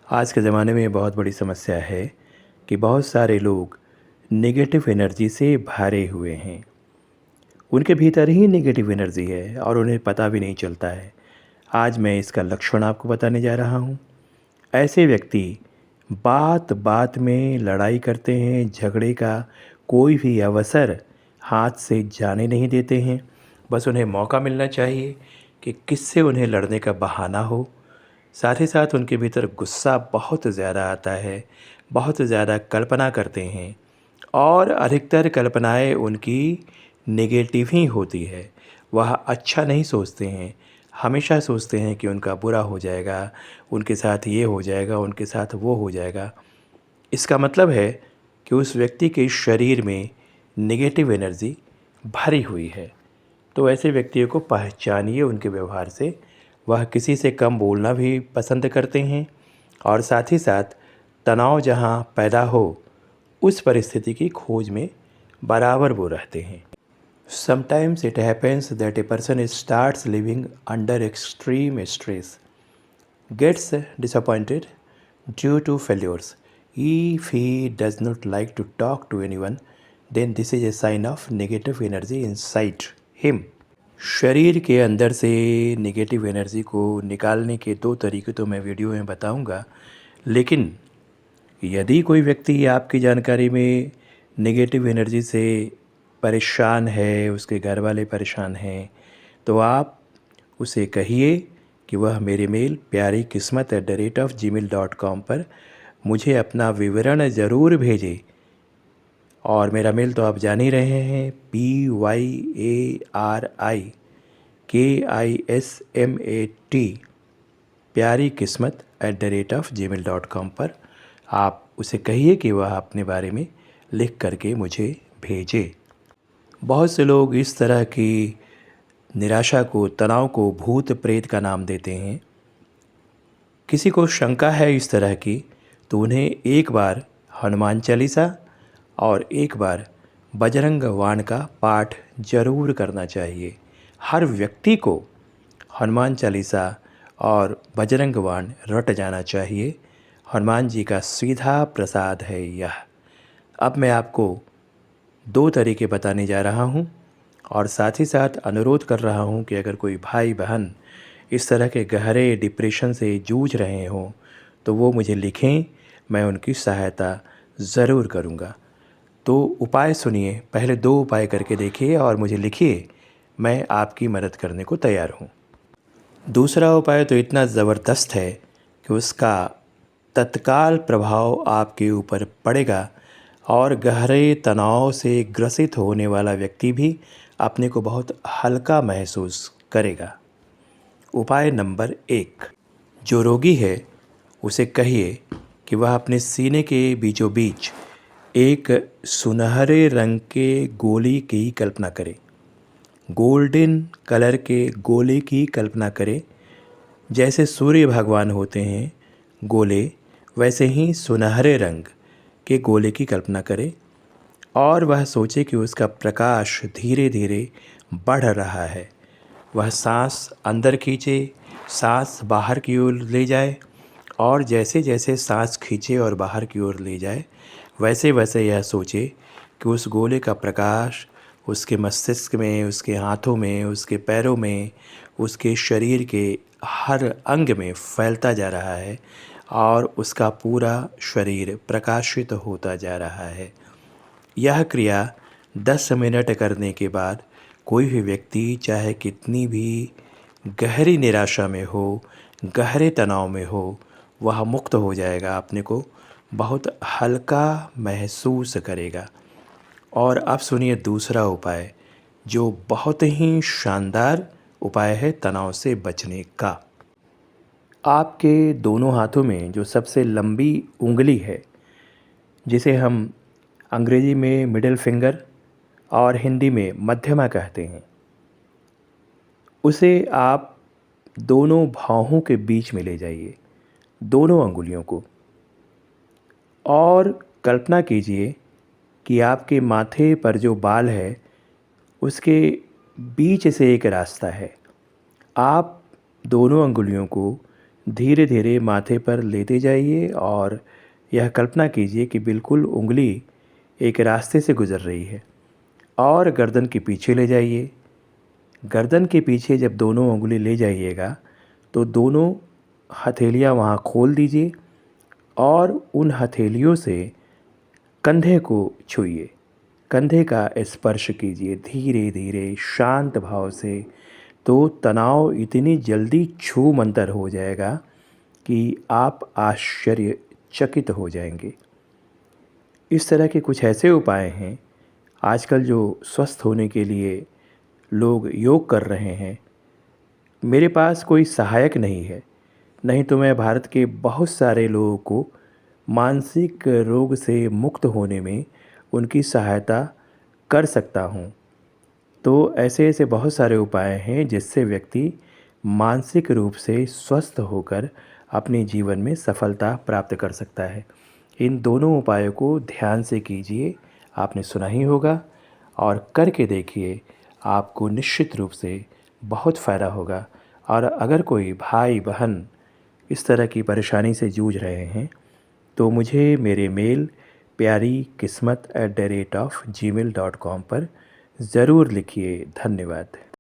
आज के ज़माने में बहुत बड़ी समस्या है कि बहुत सारे लोग नेगेटिव एनर्जी से भरे हुए हैं। उनके भीतर ही नेगेटिव एनर्जी है और उन्हें पता भी नहीं चलता है। आज मैं इसका लक्षण आपको बताने जा रहा हूँ। ऐसे व्यक्ति बात बात में लड़ाई करते हैं, झगड़े का कोई भी अवसर हाथ से जाने नहीं देते हैं। बस उन्हें मौका मिलना चाहिए कि किससे उन्हें लड़ने का बहाना हो। साथ ही साथ उनके भीतर गुस्सा बहुत ज़्यादा आता है, बहुत ज़्यादा कल्पना करते हैं और अधिकतर कल्पनाएँ उनकी नेगेटिव ही होती है। वह अच्छा नहीं सोचते हैं, हमेशा सोचते हैं कि उनका बुरा हो जाएगा, उनके साथ ये हो जाएगा, उनके साथ वो हो जाएगा। इसका मतलब है कि उस व्यक्ति के शरीर में नेगेटिव एनर्जी भरी हुई है। तो ऐसे व्यक्तियों को पहचानिए उनके व्यवहार से। वह किसी से कम बोलना भी पसंद करते हैं और साथ ही साथ तनाव जहाँ पैदा हो उस परिस्थिति की खोज में बराबर वो रहते हैं। Sometimes it happens that a person starts living under extreme stress, gets disappointed due to failures. If he does not like to talk to anyone, then this is a sign of negative energy inside him. शरीर के अंदर से negative energy को निकालने के दो तरीके तो मैं वीडियो में बताऊंगा, लेकिन यदि कोई व्यक्ति आपकी जानकारी में नेगेटिव एनर्जी से परेशान है, उसके घर वाले परेशान हैं, तो आप उसे कहिए कि वह मेरे मेल प्यारी किस्मत @gmail.com पर मुझे अपना विवरण ज़रूर भेजे। और मेरा मेल तो आप जान ही रहे हैं, PYARIKISMAT प्यारी किस्मत @gmail.com पर आप उसे कहिए कि वह अपने बारे में लिख करके मुझे भेजे। बहुत से लोग इस तरह की निराशा को, तनाव को भूत प्रेत का नाम देते हैं। किसी को शंका है इस तरह की तो उन्हें एक बार हनुमान चालीसा और एक बार बजरंग बाण का पाठ जरूर करना चाहिए। हर व्यक्ति को हनुमान चालीसा और बजरंग बाण रट जाना चाहिए। हनुमान जी का सीधा प्रसाद है यह। अब मैं आपको दो तरीके बताने जा रहा हूँ और साथ ही साथ अनुरोध कर रहा हूँ कि अगर कोई भाई बहन इस तरह के गहरे डिप्रेशन से जूझ रहे हों तो वो मुझे लिखें, मैं उनकी सहायता ज़रूर करूँगा। तो उपाय सुनिए, पहले दो उपाय करके देखिए और मुझे लिखिए, मैं आपकी मदद करने को तैयार हूँ। दूसरा उपाय तो इतना ज़बरदस्त है कि उसका तत्काल प्रभाव आपके ऊपर पड़ेगा और गहरे तनाव से ग्रसित होने वाला व्यक्ति भी अपने को बहुत हल्का महसूस करेगा। उपाय नंबर 1, जो रोगी है उसे कहिए कि वह अपने सीने के बीचों बीच एक सुनहरे रंग के गोली की कल्पना करे। गोल्डन कलर के गोले की कल्पना करे। जैसे सूर्य भगवान होते हैं गोले, वैसे ही सुनहरे रंग के गोले की कल्पना करे और वह सोचे कि उसका प्रकाश धीरे धीरे बढ़ रहा है। वह सांस अंदर खींचे, सांस बाहर की ओर ले जाए और जैसे जैसे सांस खींचे और बाहर की ओर ले जाए, वैसे वैसे यह सोचे कि उस गोले का प्रकाश उसके मस्तिष्क में, उसके हाथों में, उसके पैरों में, उसके शरीर के हर अंग में फैलता जा रहा है और उसका पूरा शरीर प्रकाशित होता जा रहा है। यह क्रिया 10 मिनट करने के बाद कोई भी व्यक्ति चाहे कितनी भी गहरी निराशा में हो, गहरे तनाव में हो, वह मुक्त हो जाएगा, अपने को बहुत हल्का महसूस करेगा। और अब सुनिए दूसरा उपाय, जो बहुत ही शानदार उपाय है तनाव से बचने का। आपके दोनों हाथों में जो सबसे लंबी उंगली है, जिसे हम अंग्रेजी में मिडिल फिंगर और हिंदी में मध्यमा कहते हैं, उसे आप दोनों भौहों के बीच में ले जाइए, दोनों अंगुलियों को, और कल्पना कीजिए कि आपके माथे पर जो बाल है उसके बीच से एक रास्ता है। आप दोनों अंगुलियों को धीरे धीरे माथे पर लेते जाइए और यह कल्पना कीजिए कि बिल्कुल उंगली एक रास्ते से गुज़र रही है और गर्दन के पीछे ले जाइए। गर्दन के पीछे जब दोनों उंगली ले जाइएगा तो दोनों हथेलियाँ वहाँ खोल दीजिए और उन हथेलियों से कंधे को छूइए। कंधे का स्पर्श कीजिए धीरे धीरे शांत भाव से। तो तनाव इतनी जल्दी छूमंतर हो जाएगा कि आप आश्चर्यचकित हो जाएंगे। इस तरह के कुछ ऐसे उपाय हैं आजकल जो स्वस्थ होने के लिए लोग योग कर रहे हैं। मेरे पास कोई सहायक नहीं है, नहीं तो मैं भारत के बहुत सारे लोगों को मानसिक रोग से मुक्त होने में उनकी सहायता कर सकता हूँ। तो ऐसे ऐसे बहुत सारे उपाय हैं जिससे व्यक्ति मानसिक रूप से स्वस्थ होकर अपने जीवन में सफलता प्राप्त कर सकता है। इन दोनों उपायों को ध्यान से कीजिए, आपने सुना ही होगा और करके देखिए, आपको निश्चित रूप से बहुत फ़ायदा होगा। और अगर कोई भाई बहन इस तरह की परेशानी से जूझ रहे हैं तो मुझे मेरे मेल pyarikismat@gmail.com पर ज़रूर लिखिए। धन्यवाद।